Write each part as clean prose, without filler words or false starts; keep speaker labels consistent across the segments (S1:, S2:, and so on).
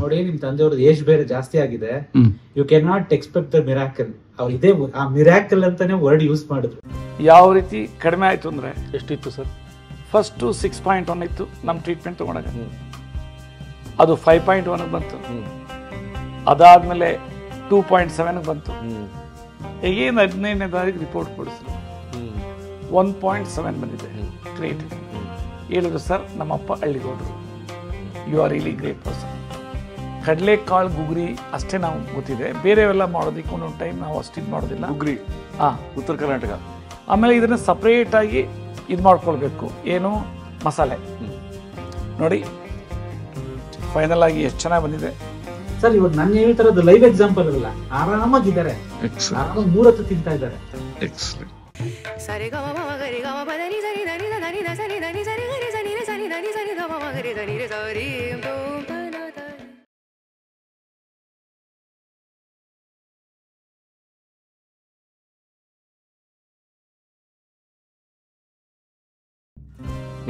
S1: ನೋಡಿ ನಿಮ್ ತಂದೆಯವ್ರದ್ದು ಏಜ್ ಬೇರೆ ಜಾಸ್ತಿ ಆಗಿದೆ, you can not expect the miracle. ಅವ್ರು ಇದೇ ಆ ಮಿರಾಕಲ್ ಅಂತಾನೆ ವರ್ಡ್ ಯೂಸ್ ಮಾಡಿದ್ರು.
S2: ಯಾವ ರೀತಿ ಕಡಿಮೆ ಆಯ್ತು ಅಂದ್ರೆ ಎಷ್ಟಿತ್ತು ಸರ್? ಫಸ್ಟ್ 6.1 ಇತ್ತು ನಮ್ಮ ಟ್ರೀಟ್ಮೆಂಟ್ ತಗೊಂಡಾಗ, ಅದು 5.1 ಬಂತು, ಅದಾದ್ಮೇಲೆ 2.7 ಬಂತು, ಈಗೇನು 15ನೇ ತಾರೀಕು ರಿಪೋರ್ಟ್ ಕೊಡಿಸಿದ್ರು 1.7 ಬಂದಿದೆ ಕ್ರಿಯೇಟಿವ್. ಹೇಳಿದ್ರು ಸರ್ ನಮ್ಮಪ್ಪ ಹಳ್ಳಿಗೆ ಹೋದ್ರು, you are really great person. ಕಡಲೆಕಾಳು ಗುಗ್ರಿ ಅಷ್ಟೇ ನಾವು ಗೊತ್ತಿದೆ, ಬೇರೆವೆಲ್ಲ ಮಾಡೋದಕ್ಕೆ ಒಂದೊಂದು ಟೈಮ್ ನಾವು ಅಷ್ಟು ಇದು ಮಾಡೋದಿಲ್ಲ. ಗುಗ್ರಿ ಉತ್ತರ ಕರ್ನಾಟಕ. ಆಮೇಲೆ ಇದನ್ನ ಸಪ್ರೇಟಾಗಿ ಇದು ಮಾಡ್ಕೊಳ್ಬೇಕು, ಏನು ಮಸಾಲೆ. ನೋಡಿ ಫೈನಲ್ ಆಗಿ ಎಷ್ಟು ಚೆನ್ನಾಗಿ ಬಂದಿದೆ
S1: ಸರ್. ಇವಾಗ ನಾನು ಹೇಳ್ತಾರದು ಲೈವ್ ಎಕ್ಸಾಂಪಲ್ ಅಲ್ಲ, ಆರಾಮಾಗಿದ್ದಾರೆ, ಆರಾಮಾಗಿ 3 ಹೊತ್ತು ತಿಂತಾ ಇದ್ದಾರೆ.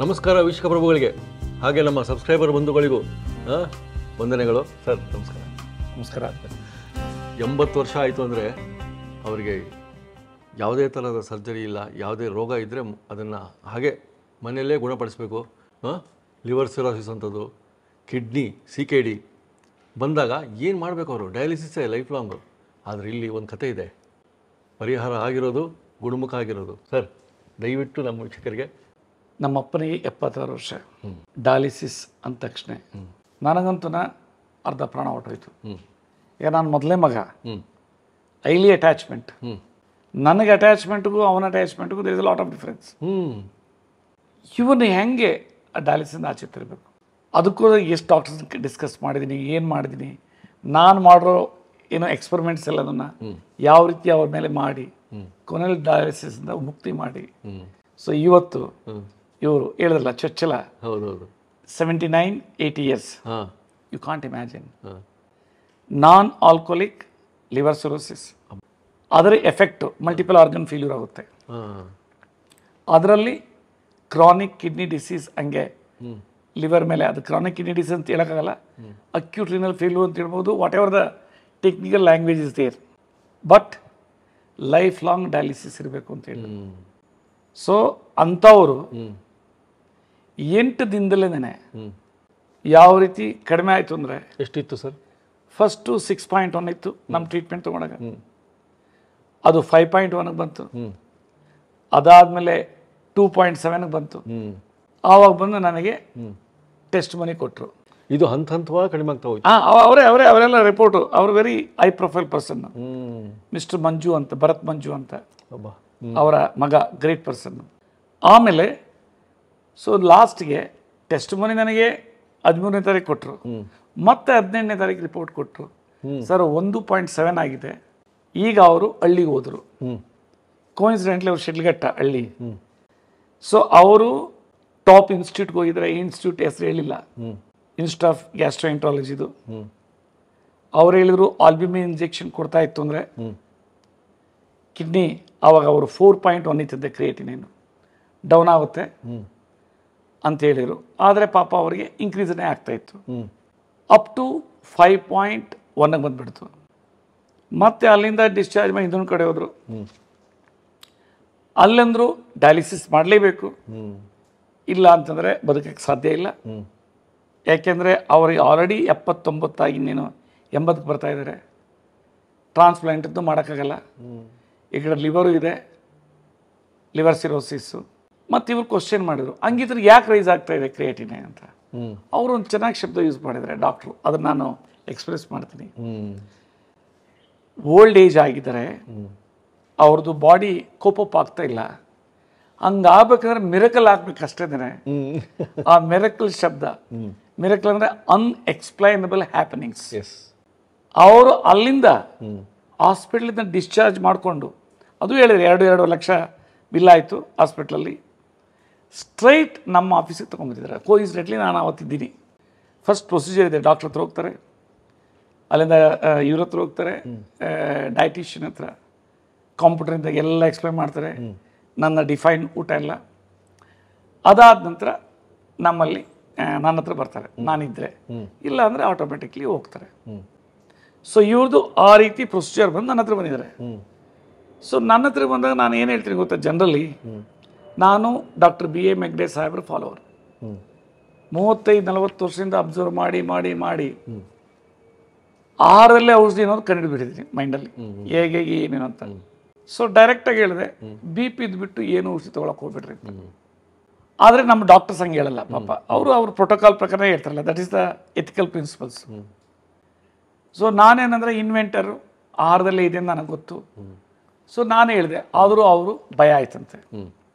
S3: ನಮಸ್ಕಾರ ವೀಕ್ಷಕ ಪ್ರಭುಗಳಿಗೆ, ಹಾಗೆ ನಮ್ಮ ಸಬ್ಸ್ಕ್ರೈಬರ್ ಬಂಧುಗಳಿಗೂ ವಂದನೆಗಳು. ಸರ್ ನಮಸ್ಕಾರ.
S2: ನಮಸ್ಕಾರ.
S3: 80 ವರ್ಷ ಆಯಿತು ಅಂದರೆ ಅವರಿಗೆ ಯಾವುದೇ ಥರದ ಸರ್ಜರಿ ಇಲ್ಲ, ಯಾವುದೇ ರೋಗ ಇದ್ದರೆ ಅದನ್ನು ಹಾಗೆ ಮನೆಯಲ್ಲೇ ಗುಣಪಡಿಸಬೇಕು. ಲಿವರ್ ಸಿರೋಸಿಸ್ ಅಂಥದ್ದು, ಕಿಡ್ನಿ CKD ಬಂದಾಗ ಏನು ಮಾಡಬೇಕು ಅವರು? ಡಯಾಲಿಸಿಸೇ ಲೈಫ್ ಲಾಂಗು. ಆದರೆ ಇಲ್ಲಿ ಒಂದು ಕತೆ ಇದೆ, ಪರಿಹಾರ ಆಗಿರೋದು, ಗುಣಮುಖ ಆಗಿರೋದು. ಸರ್ ದಯವಿಟ್ಟು ನಮ್ಮ ವೀಕ್ಷಕರಿಗೆ.
S2: ನಮ್ಮ ಅಪ್ಪನಿಗೆ 76 ವರ್ಷ, ಡಯಾಲಿಸಿಸ್ ಅಂದ ತಕ್ಷಣ ನನಗಂತೂ ಅರ್ಧ ಪ್ರಾಣ ಹೊರಟೋಯ್ತು. ಈಗ ನಾನು ಮೊದಲೇ ಮಗ, ಹೈಲಿ ಅಟ್ಯಾಚ್ಮೆಂಟ್. ನನಗೆ ಅಟ್ಯಾಚ್ಮೆಂಟ್ಗೂ ಅವನ ಅಟ್ಯಾಚ್ಮೆಂಟ್ಗೂ there is a lot of difference. ಇವನು ಹೆಂಗೆ ಡಯಾಲಿಸಿಂದ ಆಚೆ ತಿರಬೇಕು, ಅದಕ್ಕೂ ಎಷ್ಟು ಡಾಕ್ಟರ್ಸ್ ಡಿಸ್ಕಸ್ ಮಾಡಿದ್ದೀನಿ, ಏನು ಮಾಡಿದ್ದೀನಿ, ನಾನು ಮಾಡಿರೋ ಏನೋ ಎಕ್ಸ್ಪರಿಮೆಂಟ್ಸ್ ಎಲ್ಲದನ್ನು ಯಾವ ರೀತಿ ಅವ್ರ ಮೇಲೆ ಮಾಡಿ ಕೊನೆಯಲ್ಲಿ ಡಯಾಲಿಸಿಸಿಂದ ಮುಕ್ತಿ ಮಾಡಿ. ಸೊ ಇವತ್ತು ಇವರು ಹೇಳಿದ್ರಲ್ಲ ಚೊಚ್ಚಲ, 79-80 years, you can't imagine. Non alcoholic liver cirrhosis, ಅದರ ಎಫೆಕ್ಟು ಮಲ್ಟಿಪಲ್ ಆರ್ಗನ್ ಫೇಲ್ಯೂರ್ ಆಗುತ್ತೆ. ಅದರಲ್ಲಿ ಕ್ರಾನಿಕ್ ಕಿಡ್ನಿ ಡಿಸೀಸ್, ಹಂಗೆ ಲಿವರ್ ಮೇಲೆ ಅದು ಕ್ರಾನಿಕ್ ಕಿಡ್ನಿ ಡಿಸೀಸ್ ಅಂತ ಹೇಳೋಕ್ಕಾಗಲ್ಲ, ಅಕ್ಯೂಟ್ ರಿನಲ್ ಫೇಲ್ಯೂರ್ ಅಂತ ಹೇಳ್ಬೋದು, whatever the technical language is there, but life long dialysis ಇರಬೇಕು ಅಂತ ಹೇಳಿ. ಸೊ ಅಂಥವರು 8 ದಿನದಲ್ಲೇ ಯಾವ ರೀತಿ ಕಡಿಮೆ ಆಯಿತು ಅಂದರೆ
S3: ಎಷ್ಟಿತ್ತು ಸರ್?
S2: ಫಸ್ಟು 6.1 ಇತ್ತು ನಮ್ಮ ಟ್ರೀಟ್ಮೆಂಟ್ ತೊಗೊಂಡಾಗ, ಅದು 5.1 ಬಂತು, ಅದಾದಮೇಲೆ 2.7 ಬಂತು. ಆವಾಗ ಬಂದು ನನಗೆ ಟೆಸ್ಟ್ ಮನಿ ಕೊಟ್ಟರು.
S3: ಇದು ಹಂತವಾಗಿ ಕಡಿಮೆ ಆಗ್ತಾ ಹೋಯ್ತು.
S2: ಅವರೆಲ್ಲ ರಿಪೋರ್ಟು, ಅವರು very high profile person, mister Manju ಅಂತ, ಭರತ್ ಮಂಜು ಅಂತ, ಅವರ ಮಗ, ಗ್ರೇಟ್ ಪರ್ಸನ್. ಆಮೇಲೆ ಸೊ ಲಾಸ್ಟ್ಗೆ ಟೆಸ್ಟ್ ಮನಿ ನನಗೆ 13ನೇ ತಾರೀಕು ಕೊಟ್ಟರು, ಮತ್ತೆ 18ನೇ ತಾರೀಕು ರಿಪೋರ್ಟ್ ಕೊಟ್ಟರು. ಸರ್ 1.7 ಆಗಿದೆ. ಈಗ ಅವರು ಹಳ್ಳಿಗೆ ಹೋದರು, ಕೋಇನ್ಸಿಡೆಂಟ್ಲಿ ಅವರು ಶಿಡ್ಲಘಟ್ಟ ಹಳ್ಳಿ. ಸೊ ಅವರು ಟಾಪ್ ಇನ್ಸ್ಟಿಟ್ಯೂಟ್ಗೆ ಹೋಗಿದ್ದಾರೆ. ಇನ್ಸ್ಟಿಟ್ಯೂಟ್ ಹೆಸರು ಹೇಳಿಲ್ಲ, ಇನ್ಸ್ಟಿಟ್ಯೂಟ್ ಆಫ್ ಗ್ಯಾಸ್ಟ್ರೋಎಂಟ್ರಾಲಜಿದು. ಅವ್ರು ಹೇಳಿದ್ರು ಆಲ್ಬ್ಯೂಮಿನ್ ಇಂಜೆಕ್ಷನ್ ಕೊಡ್ತಾ ಇತ್ತು ಅಂದರೆ ಕಿಡ್ನಿ, ಆವಾಗ ಅವರು 4.1 ಇತ್ತಿದ್ದೆ ಕ್ರಿಯೇಟಿನೇನು, ಡೌನ್ ಆಗುತ್ತೆ ಅಂತ ಹೇಳಿದರು. ಆದರೆ ಪಾಪ ಅವರಿಗೆ ಇನ್ಕ್ರೀಸೇ ಆಗ್ತಾಯಿತ್ತು, ಅಪ್ ಟು 5.1 ಬಂದುಬಿಡ್ತು. ಮತ್ತೆ ಅಲ್ಲಿಂದ ಡಿಸ್ಚಾರ್ಜ್ ಮಾಡಿ ಇನ್ನೊಂದು ಕಡೆ ಹೋದರು. ಅಲ್ಲಂದ್ರು ಡಯಾಲಿಸಿಸ್ ಮಾಡಲೇಬೇಕು, ಇಲ್ಲ ಅಂತಂದರೆ ಬದುಕಕ್ಕೆ ಸಾಧ್ಯ ಇಲ್ಲ. ಯಾಕೆಂದರೆ ಅವ್ರಿಗೆ ಆಲ್ರೆಡಿ 79 ಆಗಿ ಇನ್ನೇನು 80ಕ್ಕೆ ಬರ್ತಾ ಇದ್ದಾರೆ. ಟ್ರಾನ್ಸ್ಪ್ಲಾಂಟದ್ದು ಮಾಡೋಕ್ಕಾಗಲ್ಲ. ಈ ಕಡೆ ಲಿವರು ಇದೆ, ಲಿವರ್ ಸಿರೋಸಿಸ್ಸು. ಮತ್ತು ಇವ್ರು ಕ್ವಶನ್ ಮಾಡಿದರು, ಹಂಗಿದ್ರೆ ಯಾಕೆ ರೈಸ್ ಆಗ್ತಾ ಇದೆ ಕ್ರಿಯೇಟಿನ್ ಅಂತ. ಅವರು ಒಂದು ಚೆನ್ನಾಗಿ ಶಬ್ದ ಯೂಸ್ ಮಾಡಿದ್ದಾರೆ ಡಾಕ್ಟ್ರು, ಅದನ್ನು ನಾನು ಎಕ್ಸ್ಪ್ರೆಸ್ ಮಾಡ್ತೀನಿ. ಓಲ್ಡ್ ಏಜ್ ಆಗಿದ್ದಾರೆ, ಅವ್ರದ್ದು ಬಾಡಿ ಕೋಪಪ್ ಆಗ್ತಾ ಇಲ್ಲ, ಹಂಗಾಗಬೇಕಂದ್ರೆ ಮಿರಕಲ್ ಆಗ್ಬೇಕಷ್ಟೇ. ಆ ಮಿರಕಲ್ ಶಬ್ದ, ಮಿರಕಲ್ ಅಂದರೆ ಅನ್ಎಕ್ಸ್ಪ್ಲೈನಬಲ್ ಹ್ಯಾಪನಿಂಗ್ಸ್. ಅವರು ಅಲ್ಲಿಂದ ಹಾಸ್ಪಿಟ್ಲಿಂದ ಡಿಸ್ಚಾರ್ಜ್ ಮಾಡಿಕೊಂಡು, ಅದು ಹೇಳಿದ್ರು 2 ಲಕ್ಷ ಬಿಲ್ ಆಯಿತು ಹಾಸ್ಪಿಟ್ಲಲ್ಲಿ. ಸ್ಟ್ರೈಟ್ ನಮ್ಮ ಆಫೀಸಿಗೆ ತೊಗೊಂಬಂದಿದ್ದಾರೆ. ಕೋಇನ್ಸಿಡೆಂಟ್ಲಿ ನಾನು ಅವತ್ತಿದ್ದೀನಿ. ಫಸ್ಟ್ ಪ್ರೊಸೀಜರ್ ಇದೆ, ಡಾಕ್ಟ್ರ್ ಹತ್ರ ಹೋಗ್ತಾರೆ, ಅಲ್ಲಿಂದ ಇವ್ರ ಹತ್ರ ಹೋಗ್ತಾರೆ, ಡಯಟಿಷಿಯನ್ ಹತ್ರ, ಕಂಪ್ಯೂಟರಿಂದ ಎಲ್ಲ ಎಕ್ಸ್ಪ್ಲೈನ್ ಮಾಡ್ತಾರೆ, ನನ್ನ ಡಿಫೈನ್ ಊಟ ಎಲ್ಲ. ಅದಾದ ನಂತರ ನಮ್ಮಲ್ಲಿ ನನ್ನ ಹತ್ರ ಬರ್ತಾರೆ ನಾನಿದ್ರೆ, ಇಲ್ಲ ಅಂದರೆ ಆಟೋಮೆಟಿಕ್ಲಿ ಹೋಗ್ತಾರೆ. ಸೊ ಇವ್ರದ್ದು ಆ ರೀತಿ ಪ್ರೊಸೀಜರ್ ಬಂದು ನನ್ನ ಹತ್ರ ಬಂದಿದ್ದಾರೆ. ಸೊ ನನ್ನ ಹತ್ರ ಬಂದಾಗ ನಾನು ಏನು ಹೇಳ್ತೀನಿ ಗೊತ್ತಾ, ಜನರಲಿ ನಾನು ಡಾಕ್ಟರ್ BA ಮೆಗ್ಡೆ ಸಾಹೇಬ್ರ ಫಾಲೋವರ್. 35-40 ವರ್ಷದಿಂದ ಅಬ್ಸರ್ವ್ ಮಾಡಿ ಮಾಡಿ ಮಾಡಿ ಆರಲ್ಲೇ ಔಷಧಿ ಅನ್ನೋದು ಕಂಡು ಬಿಟ್ಟಿದ್ದೀನಿ ಮೈಂಡಲ್ಲಿ, ಹೇಗೆ ಏನೇನು ಅಂತ. ಸೊ ಡೈರೆಕ್ಟಾಗಿ ಹೇಳಿದೆ, BP ಇದ್ಬಿಟ್ಟು ಏನು ಔಷಧಿ ತೊಗೊಳಕ್ಕೆ ಹೋಗ್ಬಿಡ್ರಿ. ಆದರೆ ನಮ್ಮ ಡಾಕ್ಟರ್ಸ್ ಹಂಗೆ ಹೇಳಲ್ಲ ಪಾಪ, ಅವರು ಅವ್ರ ಪ್ರೋಟೋಕಾಲ್ ಪ್ರಕಾರ ಹೇಳ್ತಾರಲ್ಲ, that is the ethical principles. So ನಾನೇನಂದರೆ ಇನ್ವೆಂಟರು, ಆಹಾರದಲ್ಲೇ ಇದೆ ಅಂತ ನನಗೆ ಗೊತ್ತು. ಸೊ ನಾನು ಹೇಳಿದೆ, ಆದರೂ ಅವರು ಭಯ ಆಯ್ತಂತೆ.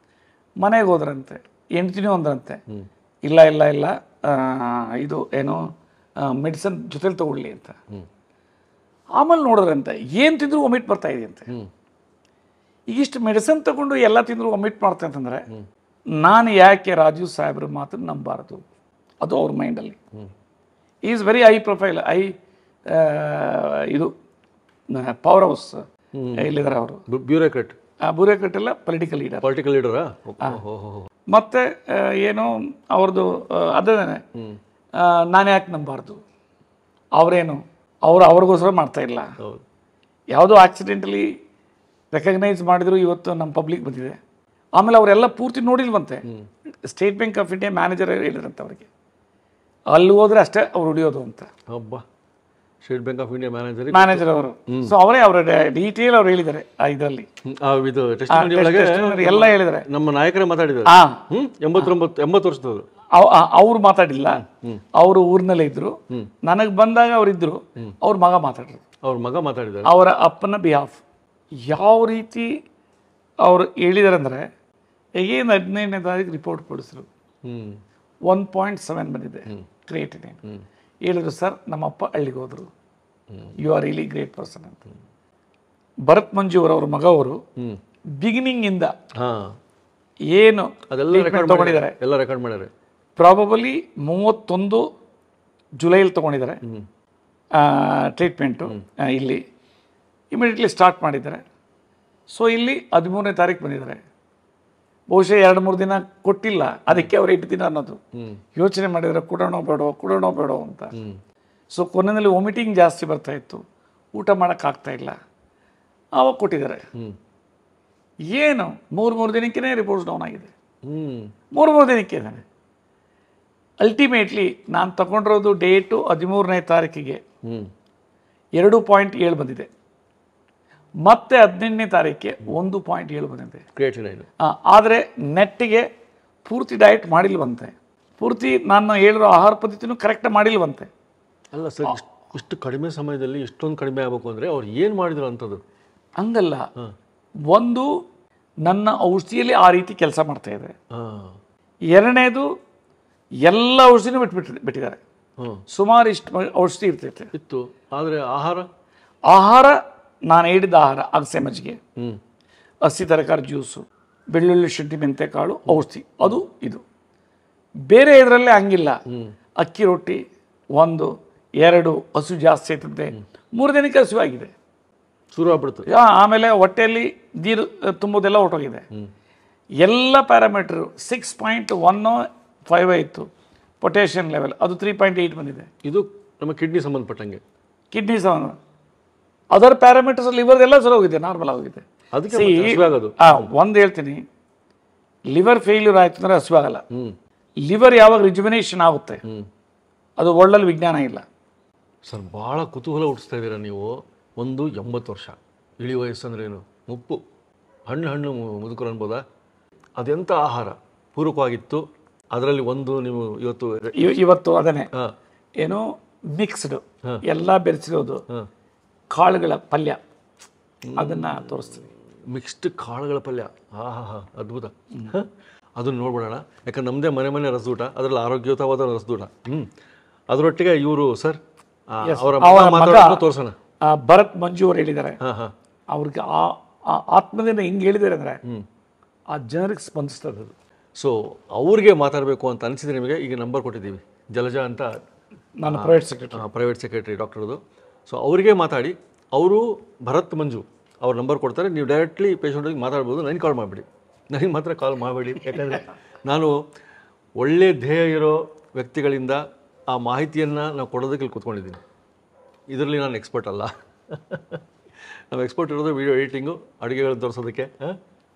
S2: ಮನೆಗೆ ಹೋದ್ರಂತೆ, ಹೆಂಡ್ತಿನೂ ಅಂದ್ರಂತೆ, ಇಲ್ಲ ಇಲ್ಲ ಇಲ್ಲ ಇದು ಏನು ಮೆಡಿಸನ್ ಜೊತೆಲಿ ತೊಗೊಳ್ಳಿ ಅಂತ. ಆಮೇಲೆ ನೋಡಿದ್ರಂತೆ ಏನು ತಿಂದರೂ ವೊಮಿಟ್ ಬರ್ತಾ ಇದೆಯಂತೆ. ಈಗಿಷ್ಟು ಮೆಡಿಸನ್ ತಗೊಂಡು ಎಲ್ಲ ತಿಂದರೂ ವೊಮಿಟ್ ಮಾಡ್ತಾ ಅಂತಂದರೆ ನಾನು ಯಾಕೆ ರಾಜೀವ್ ಸಾಹೇಬ್ರ ಮಾತನ್ನು ನಂಬಾರದು, ಅದು ಅವ್ರ ಮೈಂಡಲ್ಲಿ. ಈಸ್ ವೆರಿ ಹೈ ಪ್ರೊಫೈಲ್, ಇದು ಪವರ್ ಹೌಸ್ ಇಲ್ಲಿದ್ದಾರೆ ಅವರು, ಬ್ಯೂರೋಕ್ರೆಟ್ ಎಲ್ಲ ಪೊಲಿಟಿಕಲ್ ಲೀಡರಾ. ಮತ್ತೆ ಏನು ಅವ್ರದ್ದು ಅದೇ, ನಾನು ಯಾಕೆ ನಂಬಾರ್ದು, ಅವರೇನು ಅವ್ರಿಗೋಸ್ಕರ ಮಾಡ್ತಾ ಇಲ್ಲ. ಯಾವುದೋ ಆಕ್ಸಿಡೆಂಟಲಿ ರೆಕಗ್ನೈಸ್ ಮಾಡಿದ್ರು ಇವತ್ತು ನಮ್ಮ ಪಬ್ಲಿಕ್ ಬಂದಿದೆ. ಆಮೇಲೆ ಅವರೆಲ್ಲ ಪೂರ್ತಿ ನೋಡಿಲ್ವಂತೆ. State Bank of India manager ಹೇಳಿದ್ರಂತೆ ಅವರಿಗೆ, ಅಲ್ಲಿ ಹೋದ್ರೆ ಅಷ್ಟೇ ಅವ್ರು ಉಳಿಯೋದು ಅಂತ.
S3: State Bank of India
S2: manager ಅವರು. ಸೊ ಅವರೇ ಅವರ ಡೀಟೇಲ್ ಅವ್ರು ಹೇಳಿದ್ದಾರೆ ಇದರಲ್ಲಿ, ಎಲ್ಲ ಹೇಳಿದ್ದಾರೆ.
S3: ನಮ್ಮ ನಾಯಕರೇ ಮಾತಾಡಿದ್ದಾರೆ. 80 ವರ್ಷದವರು
S2: ಅವ್ರು ಮಾತಾಡಿಲ್ಲ, ಅವರು ಊರಿನಲ್ಲೇ ಇದ್ರು. ನನಗೆ ಬಂದಾಗ ಅವರಿದ್ರು, ಅವ್ರ ಮಗ ಮಾತಾಡಿದ್ರು, ಅವರ ಅಪ್ಪನ ಬಿಹಾಫ್. ಯಾವ ರೀತಿ ಅವರು ಹೇಳಿದಾರೆ ಅಂದರೆ, ಈಗೇನು 15ನೇ ತಾರೀಕು ರಿಪೋರ್ಟ್ ಕೊಡಿಸಿದ್ರು, 1.7 ಬಂದಿದೆ ಕ್ರಿಯೇಟಿನಿನ್. ಹೇಳಿದ್ರು, ಸರ್ ನಮ್ಮಪ್ಪ ಹಳ್ಳಿಗೆ ಹೋದ್ರು, you are really great person ಅಂತ. ಭರತ್ ಮಂಜು ಅವರ ಮಗ ಅವರು ಬಿಗಿನಿಂಗ್ ಇಂದ ಏನು ತಗೊಂಡಿದ್ದಾರೆ
S3: ಎಲ್ಲ ರೆಕಾರ್ಡ್ ಮಾಡಿದ್ದಾರೆ.
S2: ಪ್ರಾಬಬಲಿ 31 ಜುಲೈಲಿ ತೊಗೊಂಡಿದ್ದಾರೆ ಟ್ರೀಟ್ಮೆಂಟು. ಇಲ್ಲಿ ಇಮಿಡಿಯೇಟ್ಲಿ ಸ್ಟಾರ್ಟ್ ಮಾಡಿದ್ದಾರೆ. ಸೊ ಇಲ್ಲಿ 13ನೇ ತಾರೀಕು ಬಂದಿದ್ದಾರೆ. ಬಹುಶಃ 2-3 ದಿನ ಕೊಟ್ಟಿಲ್ಲ, ಅದಕ್ಕೆ ಅವ್ರು 8 ದಿನ ಅನ್ನೋದು ಯೋಚನೆ ಮಾಡಿದರೆ ಕೊಡೋಣ ಬೇಡೋ ಅಂತ. ಸೊ ಕೊನೆಯಲ್ಲಿ ವಾಮಿಟಿಂಗ್ ಜಾಸ್ತಿ ಬರ್ತಾ ಇತ್ತು, ಊಟ ಮಾಡೋಕ್ಕಾಗ್ತಾ ಇಲ್ಲ, ಆವಾಗ ಕೊಟ್ಟಿದ್ದಾರೆ. ಏನು 3 ದಿನಕ್ಕೇ ರಿಪೋರ್ಟ್ಸ್ ಡೌನ್ ಆಗಿದೆ. 3 ದಿನಕ್ಕೆ ಇದ್ದಾನೆ. ಅಲ್ಟಿಮೇಟ್ಲಿ ನಾನು ತಗೊಂಡಿರೋದು ಡೇಟು 13ನೇ ತಾರೀಕಿಗೆ 2.7 ಬಂದಿದೆ. ಮತ್ತೆ 18ನೇ ತಾರೀಕಿಗೆ 1.7 ಬಂದಿದೆ. ಆದರೆ ನೆಟ್ಟಿಗೆ ಪೂರ್ತಿ ಡಯಟ್ ಮಾಡಿಲ್ವಂತೆ, ಪೂರ್ತಿ ನಾನು ಹೇಳಿರೋ ಆಹಾರ ಪದ್ಧತಿನೂ ಕರೆಕ್ಟ್ ಮಾಡಿಲ್ವಂತೆ.
S3: ಅಲ್ಲ ಸರ್, ಇಷ್ಟು ಕಡಿಮೆ ಸಮಯದಲ್ಲಿ ಇಷ್ಟೊಂದು ಕಡಿಮೆ ಆಗಬೇಕು ಅಂದರೆ ಅವ್ರು ಏನು ಮಾಡಿದ್ರು ಅಂಥದ್ದು?
S2: ಹಂಗಲ್ಲ, ಒಂದು ನನ್ನ ಔಷಧಿಯಲ್ಲಿ ಆ ರೀತಿ ಕೆಲಸ ಮಾಡ್ತಾ ಇದೆ. ಎರಡನೇದು ಎಲ್ಲ ಔಷಧಿನೂ ಬಿಟ್ಟಿದ್ದಾರೆ. ಸುಮಾರು ಇಷ್ಟು ಔಷಧಿ ಇತ್ತು.
S3: ಆದರೆ
S2: ಆಹಾರ ನಾನು ಹೇಳಿದ ಆಹಾರ, ಅಗಸೆ ಮಜ್ಜಿಗೆ, ಹಸಿ ತರಕಾರಿ ಜ್ಯೂಸು, ಬೆಳ್ಳುಳ್ಳಿ ಶುಂಠಿ ಮೆಂತೆಕಾಳು ಔಷಧಿ, ಅದು ಇದು. ಬೇರೆ ಇದರಲ್ಲೇ ಹಂಗಿಲ್ಲ. ಅಕ್ಕಿ ರೊಟ್ಟಿ 1, 2 ಹಸು ಜಾಸ್ತಿ ಆಯ್ತಂತೆ, 3 ದಿನಕ್ಕೆ ಹಸುವಾಗಿದೆ,
S3: ಶುರು ಆಗ್ಬಿಡ್ತು.
S2: ಆಮೇಲೆ ಹೊಟ್ಟೆಯಲ್ಲಿ ನೀರು ತುಂಬೋದೆಲ್ಲ ಹೊರಟೋಗಿದೆ. ಎಲ್ಲ ಪ್ಯಾರಾಮೀಟ್ರು 6.15 ಇತ್ತು. ಪೊಟ್ಯಾಷಿಯಂ ಲೆವೆಲ್ ಅದು 3.8 ಬಂದಿದೆ.
S3: ಇದು ನಮ್ಮ ಕಿಡ್ನಿ ಸಂಬಂಧಪಟ್ಟಂಗೆ.
S2: ಕಿಡ್ನಿ ಸಂಬಂಧ ಅದರ್ ಪ್ಯಾರಾಮೀಟರ್ಸ್ ಲಿವರ್ದೆಲ್ಲ ಸರಿ ಹೋಗಿದೆ, ನಾರ್ಮಲ್ ಆಗೋಗಿದೆ. ಒಂದು ಹೇಳ್ತೀನಿ, ಲಿವರ್ ಫೇಲ್ಯೂರ್ ಆಯ್ತು ಅಂದರೆ ಹಸುವಾಗಲ್ಲ. ಲಿವರ್ ಯಾವಾಗ ರಿಜುವಿನೇಷನ್ ಆಗುತ್ತೆ ಅದು ಒಳ್ಳಲ್ಲಿ ವಿಜ್ಞಾನ ಇಲ್ಲ
S3: ಸರ್. ಭಾಳ ಕುತೂಹಲ ಹುಟ್ಟಿಸ್ತಾ ಇದ್ದೀರಾ ನೀವು. 80 ವರ್ಷ ಇಳಿ ವಯಸ್ಸಂದ್ರೆ ಏನು, ಮುಪ್ಪು, ಹಣ್ಣು ಮುದುಕರು ಅನ್ಬೋದಾ? ಅದೆಂಥ ಆಹಾರ ಪೂರಕವಾಗಿತ್ತು ಅದರಲ್ಲಿ ಒಂದು ನೀವು
S2: ಇವತ್ತು ಅದನ್ನೇ ಏನು ಮಿಕ್ಸ್ಡ್ ಎಲ್ಲ ಬೆರೆಸಿರೋದು ಕಾಳುಗಳ ಪಲ್ಯ, ಅದನ್ನು ತೋರಿಸ್ತೀವಿ.
S3: ಮಿಕ್ಸ್ಡ್ ಕಾಳುಗಳ ಪಲ್ಯ, ಅದ್ಭುತ. ಅದನ್ನು ನೋಡ್ಬಿಡೋಣ, ಯಾಕಂದ್ರೆ ನಮ್ಮದೇ ಮನೆ ರಸದೂಟ, ಅದರಲ್ಲಿ ಆರೋಗ್ಯಯುತವಾದ ರಸದೂಟ. ಅದರೊಟ್ಟಿಗೆ ಇವರು ಸರ್ ಅವರ ತೋರಿಸೋಣ.
S2: ಭರತ್ ಮಂಜು ಅವರು ಹೇಳಿದ್ದಾರೆ, ಅವ್ರಿಗೆ ಆತ್ಮದಿಂದ ಹಿಂಗೆ ಹೇಳಿದ್ದಾರೆ ಅಂದರೆ ಆ ಜನರಿಗೆ ಸ್ಪಂದಿಸ್ತದೆ ಅದು.
S3: ಸೊ ಅವ್ರಿಗೆ ಮಾತಾಡಬೇಕು ಅಂತ ಅನಿಸಿದ್ರೆ ನಿಮಗೆ ಈಗ ನಂಬರ್ ಕೊಟ್ಟಿದ್ದೀವಿ, ಜಲಜಾ ಅಂತ,
S2: ನಾನು
S3: ಪ್ರೈವೇಟ್ ಸೆಕ್ರೆಟರಿ ಡಾಕ್ಟರ್ದು. ಸೊ ಅವರಿಗೆ ಮಾತಾಡಿ, ಅವರು ಭರತ್ ಮಂಜು ಅವ್ರ ನಂಬರ್ ಕೊಡ್ತಾರೆ, ನೀವು ಡೈರೆಕ್ಟ್ಲಿ ಪೇಷಂಟಿಗೆ ಮಾತಾಡ್ಬೋದು. ನನಗೆ ಕಾಲ್ ಮಾಡಿಬಿಡಿ, ನನಗೆ ಮಾತ್ರ ಕಾಲ್ ಮಾಡಬೇಡಿ. ಯಾಕಂದರೆ ನಾನು ಒಳ್ಳೆ ಧ್ಯೇಯ ಇರೋ ವ್ಯಕ್ತಿಗಳಿಂದ ಆ ಮಾಹಿತಿಯನ್ನು ನಾವು ಕೊಡೋದಕ್ಕೆ ಇಲ್ಲಿ ಕೂತ್ಕೊಂಡಿದ್ದೀನಿ. ಇದರಲ್ಲಿ ನಾನು ಎಕ್ಸ್ಪರ್ಟ್ ಅಲ್ಲ. ನಾವು ಎಕ್ಸ್ಪರ್ಟ್ ಇರೋದು ವಿಡಿಯೋ ಎಡಿಟಿಂಗು, ಅಡುಗೆಗಳು ತೋರಿಸೋದಕ್ಕೆ.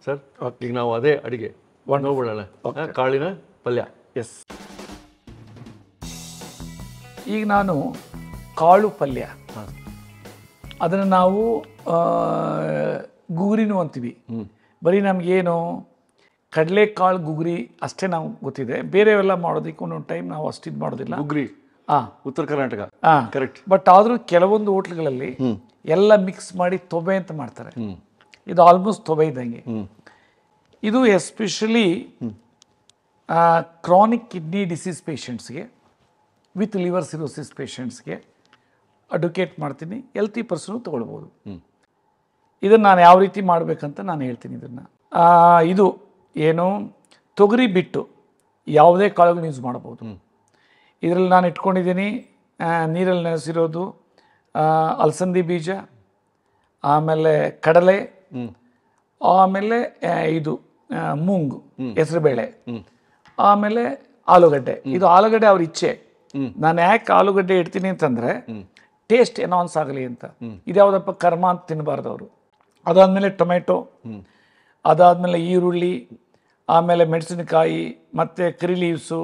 S3: ಸರ್ ಈಗ ನಾವು ಅದೇ ಅಡುಗೆ ನೋಡ್ಬಿಡೋಣ. ಕಾಳಿನ ಪಲ್ಯ.
S2: ಎಸ್, ಈಗ ನಾನು ಕಾಳು ಪಲ್ಯ, ಅದನ್ನು ನಾವು ಗುಗ್ರಿನೂ ಅಂತೀವಿ. ಬರೀ ನಮಗೇನು ಕಡಲೆಕಾಳು ಗುಗ್ರಿ ಅಷ್ಟೇ ನಾವು ಗೊತ್ತಿದೆ. ಬೇರೆವೆಲ್ಲ ಮಾಡೋದಕ್ಕೆ ಒಂದೊಂದು ಟೈಮ್ ನಾವು ಅಷ್ಟು ಇದು ಮಾಡೋದಿಲ್ಲ.
S3: ಗುಗ್ರಿ ಉತ್ತರ ಕರ್ನಾಟಕ, ಕರೆಕ್ಟ್.
S2: ಬಟ್ ಆದರೂ ಕೆಲವೊಂದು ಹೋಟ್ಲ್ಗಳಲ್ಲಿ ಎಲ್ಲ ಮಿಕ್ಸ್ ಮಾಡಿ ತೊಬೆ ಅಂತ ಮಾಡ್ತಾರೆ. ಇದು ಆಲ್ಮೋಸ್ಟ್ ತೊಬೆ ಇದ್ದಂಗೆ. ಇದು ಎಸ್ಪೆಷಲಿ ಕ್ರಾನಿಕ್ ಕಿಡ್ನಿ ಡಿಸೀಸ್ ಪೇಷಂಟ್ಸ್ಗೆ ವಿತ್ ಲಿವರ್ ಸಿರೋಸಿಸ್ ಪೇಷಂಟ್ಸ್ಗೆ ಅಡ್ವೊಕೇಟ್ ಮಾಡ್ತೀನಿ. ಹೆಲ್ತಿ ಪರ್ಸನು ತೊಗೊಳ್ಬೋದು. ಇದನ್ನು ನಾನು ಯಾವ ರೀತಿ ಮಾಡಬೇಕಂತ ನಾನು ಹೇಳ್ತೀನಿ. ಇದನ್ನು ಇದು ಏನು ತೊಗರಿ ಬಿಟ್ಟು ಯಾವುದೇ ಕಾಳುಗಳು ಯೂಸ್ ಮಾಡ್ಬೋದು. ಇದರಲ್ಲಿ ನಾನು ಇಟ್ಕೊಂಡಿದ್ದೀನಿ ನೀರಲ್ಲಿ ನೆನೆಸಿರೋದು, ಅಲಸಂದಿ ಬೀಜ, ಆಮೇಲೆ ಕಡಲೆ, ಆಮೇಲೆ ಇದು ಮೂಂಗು ಹೆಸರುಬೇಳೆ, ಆಮೇಲೆ ಆಲೂಗಡ್ಡೆ. ಇದು ಆಲೂಗಡ್ಡೆ ಅವ್ರ ಇಚ್ಛೆ. ನಾನು ಯಾಕೆ ಆಲೂಗಡ್ಡೆ ಇಡ್ತೀನಿ ಅಂತಂದರೆ ಟೇಸ್ಟ್ ಎನಾನ್ಸ್ ಆಗಲಿ ಅಂತ. ಇದ್ಯಾವುದಪ್ಪ ಕರ್ಮ ಅಂತ ತಿನ್ನಬಾರ್ದು ಅವರು. ಅದಾದಮೇಲೆ ಟೊಮೆಟೊ, ಅದಾದಮೇಲೆ ಈರುಳ್ಳಿ, ಆಮೇಲೆ ಮೆಣಸಿನಕಾಯಿ, ಮತ್ತು ಕರಿ ಲೀವ್ಸು,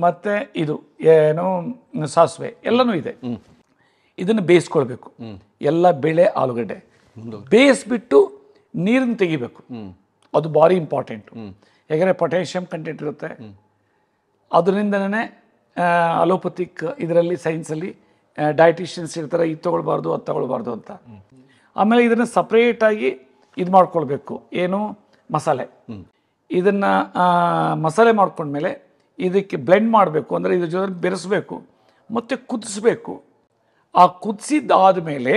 S2: ಮತ್ತು ಇದು ಏನು ಸಾಸಿವೆ ಎಲ್ಲನೂ ಇದೆ. ಇದನ್ನು ಬೇಯಿಸ್ಕೊಳ್ಬೇಕು. ಎಲ್ಲ ಬೇಳೆ ಆಲೂಗಡ್ಡೆ ಬೇಯಿಸ್ಬಿಟ್ಟು ನೀರನ್ನು ತೆಗಿಬೇಕು. ಅದು ಭಾರಿ ಇಂಪಾರ್ಟೆಂಟು. ಯಾಕಂದರೆ ಪೊಟ್ಯಾಷಿಯಮ್ ಕಂಟೆಂಟ್ ಇರುತ್ತೆ. ಅದರಿಂದನೇ ಅಲೋಪತಿಕ್ ಇದರಲ್ಲಿ ಸೈನ್ಸಲ್ಲಿ ಡಯಟಿಷಿಯನ್ಸ್ ಇರ್ತಾರೆ, ಇದು ತೊಗೊಳ್ಬಾರ್ದು ಅದು ತೊಗೊಳ್ಬಾರ್ದು ಅಂತ. ಆಮೇಲೆ ಇದನ್ನು ಸಪ್ರೇಟಾಗಿ ಇದು ಮಾಡ್ಕೊಳ್ಬೇಕು. ಏನು ಮಸಾಲೆ, ಇದನ್ನು ಮಸಾಲೆ ಮಾಡ್ಕೊಂಡ್ಮೇಲೆ ಇದಕ್ಕೆ ಬ್ಲೆಂಡ್ ಮಾಡಬೇಕು. ಅಂದರೆ ಇದ್ರ ಜೊತೆ ಬೆರೆಸಬೇಕು ಮತ್ತು ಕುದಿಸ್ಬೇಕು. ಆ ಕುದಿಸಿದ್ದಾದ ಮೇಲೆ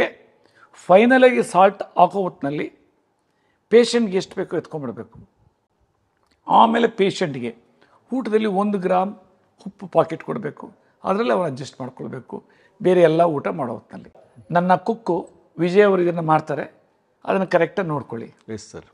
S2: ಫೈನಲಾಗಿ ಸಾಲ್ಟ್ ಹಾಕೋ ಹೊತ್ತಿನಲ್ಲಿ ಪೇಷಂಟ್ಗೆ ಎಷ್ಟು ಬೇಕೋ ಎತ್ಕೊಂಡ್ಬಿಡ್ಬೇಕು. ಆಮೇಲೆ ಪೇಷಂಟ್ಗೆ ಊಟದಲ್ಲಿ 1 ಗ್ರಾಮ್ ಉಪ್ಪು ಪಾಕೆಟ್ ಕೊಡಬೇಕು. ಅದರಲ್ಲಿ ಅವ್ರು ಅಡ್ಜಸ್ಟ್ ಮಾಡ್ಕೊಳ್ಬೇಕು ಬೇರೆ ಎಲ್ಲ ಊಟ ಮಾಡೋ ಹೊತ್ತಿನಲ್ಲಿ. ನನ್ನ ಕುಕ್ಕು ವಿಜಯ್ ಅವರು ಇದನ್ನು ಮಾಡ್ತಾರೆ, ಅದನ್ನು ಕರೆಕ್ಟಾಗಿ ನೋಡ್ಕೊಳ್ಳಿ.
S3: Yes sir.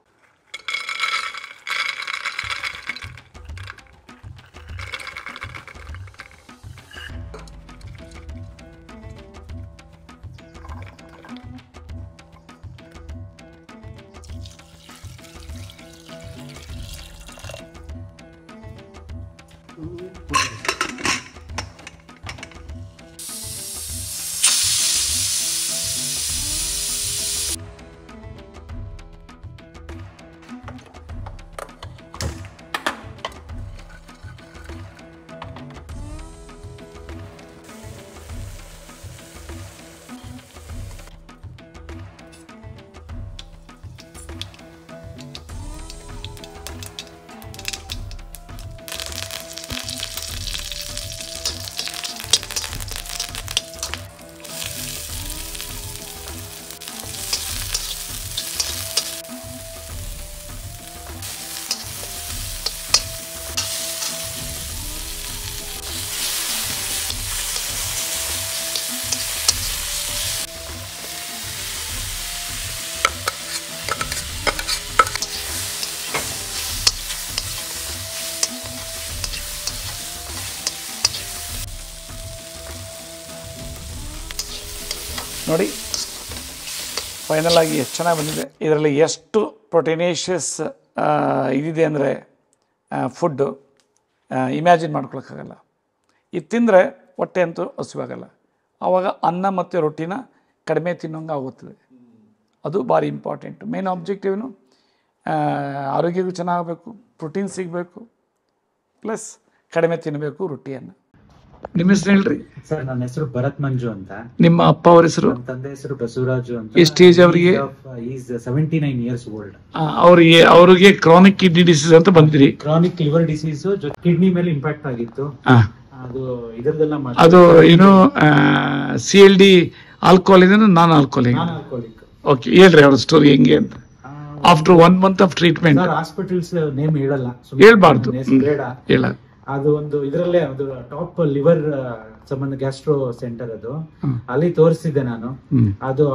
S2: ನೋಡಿ ಫೈನಲ್ ಆಗಿ ಎಷ್ಟು ಚೆನ್ನಾಗಿ ಬಂದಿದೆ. ಇದರಲ್ಲಿ ಎಷ್ಟು ಪ್ರೊಟೀನೇಷಿಯಸ್ ಇದಿದೆ ಅಂದರೆ ಫುಡ್ಡು ಇಮ್ಯಾಜಿನ್ ಮಾಡ್ಕೊಳಕ್ಕಾಗಲ್ಲ. ಇದು ತಿಂದರೆ ಹೊಟ್ಟೆ ಅಂತೂ ಹಸಿವಾಗಲ್ಲ. ಆವಾಗ ಅನ್ನ ಮತ್ತು ರೊಟ್ಟಿನ ಕಡಿಮೆ ತಿನ್ನೋಂಗೆ ಆಗುತ್ತದೆ. ಅದು ಭಾರಿ ಇಂಪಾರ್ಟೆಂಟು. ಮೇನ್ ಆಬ್ಜೆಕ್ಟಿವ್ನು ಆರೋಗ್ಯಕ್ಕೂ ಚೆನ್ನಾಗಬೇಕು, ಪ್ರೋಟೀನ್ ಸಿಗಬೇಕು, ಪ್ಲಸ್ ಕಡಿಮೆ ತಿನ್ನಬೇಕು ರೊಟ್ಟಿಯನ್ನು. ನಿಮ್ಮ ಹೆಸರು ಹೇಳ್ರಿ
S1: ಸರ್? ನನ್ನ ಹೆಸರು ಭರತ್ ಮಂಜು ಅಂತ.
S2: ನಿಮ್ಮ ಅಪ್ಪ ಅವರ ಹೆಸರು?
S1: ನನ್ನ ತಂದೆ ಹೆಸರು ಬಸವರಾಜು ಅಂತ.
S2: ಎಷ್ಟು ಏಜ್ ಅವರಿಗೆ?
S1: Is 79 years old.
S2: ಅವರಿಗೆ ಕ್ರಾನಿಕ್ ಕಿಡ್ನಿ ಡಿಸೀಸ್ ಅಂತ ಬಂದಿದ್ರಿ.
S1: ಕ್ರಾನಿಕ್ ಲಿವರ್ ಡಿಸೀಸ್ ಕಿಡ್ನಿ ಮೇಲೆ ಇಂಪ್ಯಾಕ್ಟ್ ಆಗಿತ್ತು. ಅದು ಇದರದೆಲ್ಲ
S2: ಅದು ಏನು CLD ಆಲ್ಕೋಹಾಲ್ ಇದೆ, ನಾನ್ ಆಲ್ಕೋಹಾಲಿಕ್. ಓಕೆ, ಹೇಳ್ರಿ ಅವ್ರ ಸ್ಟೋರಿ ಹೆಂಗೆ ಅಂತ. After 1 month of treatment.
S1: Hospitals name ಹೇಳಲ್ಲ,
S2: ಹೇಳ್ಬಾರ್ದು, ಹೇಳ.
S1: ಅದು ಒಂದು ಇದರಲ್ಲೇ ಅದು ಟಾಪ್ ಲಿವರ್ ಸಂಬಂಧ ಗ್ಯಾಸ್ಟ್ರೋ ಸೆಂಟರ್ ಅದು. ಅಲ್ಲಿ ತೋರಿಸಿದ್ದೆ ನಾನು. ಅದು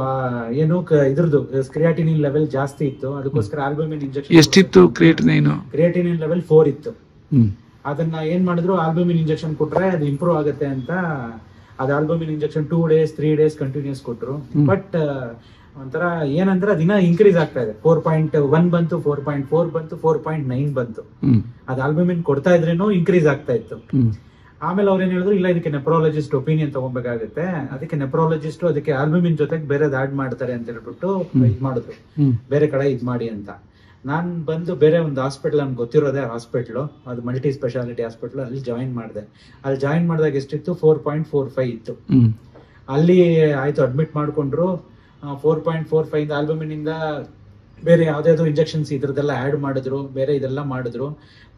S1: ಏನು ಇದ್ರದ್ದು ಕ್ರಿಯಾಟಿನಿನ್ ಲೆವೆಲ್ ಜಾಸ್ತಿ ಇತ್ತು. ಅದಕ್ಕೋಸ್ಕರ ಆಲ್ಬುಮಿನ್ ಇಂಜೆಕ್ಷನ್.
S2: ಎಷ್ಟಿತ್ತು ಕ್ರಿಯಾಟಿನಿನ್?
S1: ಕ್ರಿಯಾಟಿನಿನ್ ಲೆವೆಲ್ 4 ಇತ್ತು. ಅದನ್ನ ಏನ್ ಮಾಡಿದ್ರು ಆಲ್ಬುಮಿನ್ ಇಂಜೆಕ್ಷನ್ ಕೊಟ್ರೆ ಅದು ಇಂಪ್ರೂವ್ ಆಗುತ್ತೆ ಅಂತ ಅದು albumin injection 2 days 3 days continuous ಕೊಟ್ರು. ಬಟ್ ಒಂಥರ ಏನಂದ್ರೆ ಅದಿನ ಇನ್ಕ್ರೀಸ್ ಆಗ್ತಾ ಇದೆ. 4.1 ಬಂತು, 4.4 ಬಂತು, 4.9 ಬಂತು. ಅದು ಆಲ್ಬುಮಿನ್ ಕೊಡ್ತಾ ಇದ್ರೇನು ಇನ್ಕ್ರೀಸ್ ಆಗ್ತಾ ಇತ್ತು. ಆಮೇಲೆ ಅವ್ರೇನ್ ಹೇಳಿದ್ರು, ಇಲ್ಲ ಇದಕ್ಕೆ ನೆಪ್ರಾಲಜಿಸ್ಟ್ ಒಪಿನಿಯನ್ ತಗೊಬೇಕಾಗುತ್ತೆ, ಅದಕ್ಕೆ ನೆಪ್ರಾಲಜಿಸ್ಟ್ ಅದಕ್ಕೆ ಆಲ್ಬುಮಿನ್ ಜೊತೆಗೆ ಬೇರೆದ್ ಆಡ್ ಮಾಡ್ತಾರೆ ಅಂತ ಹೇಳ್ಬಿಟ್ಟು ಇದ್ ಮಾಡಿದ್ರು, ಬೇರೆ ಕಡೆ ಇದ್ ಮಾಡಿ ಅಂತ. ನಾನ್ ಬಂದು ಬೇರೆ ಒಂದು ಹಾಸ್ಪಿಟಲ್, ನನ್ಗೆ ಗೊತ್ತಿರೋದೇ ಹಾಸ್ಪಿಟ್ಲು, ಅದು ಮಲ್ಟಿ ಸ್ಪೆಷಾಲಿಟಿ ಹಾಸ್ಪಿಟ್ಲು, ಅಲ್ಲಿ ಜಾಯಿನ್ ಮಾಡಿದೆ. ಅಲ್ಲಿ ಜಾಯಿನ್ ಮಾಡಿದಾಗ ಎಷ್ಟಿತ್ತು, 4.45 ಇತ್ತು. ಅಲ್ಲಿ ಆಯ್ತು, ಅಡ್ಮಿಟ್ ಮಾಡ್ಕೊಂಡ್ರು. 4.45 ಇಂದ ಆಲ್ಬುಮಿನ್ ಇಂದ ಬೇರೆ ಯಾವ್ದಾದ್ರು ಇಂಜೆಕ್ಷನ್ಸ್ ಇದ್ರದೆಲ್ಲ ಆಡ್ ಮಾಡಿದ್ರು, ಬೇರೆ ಇದೆಲ್ಲ ಮಾಡಿದ್ರು.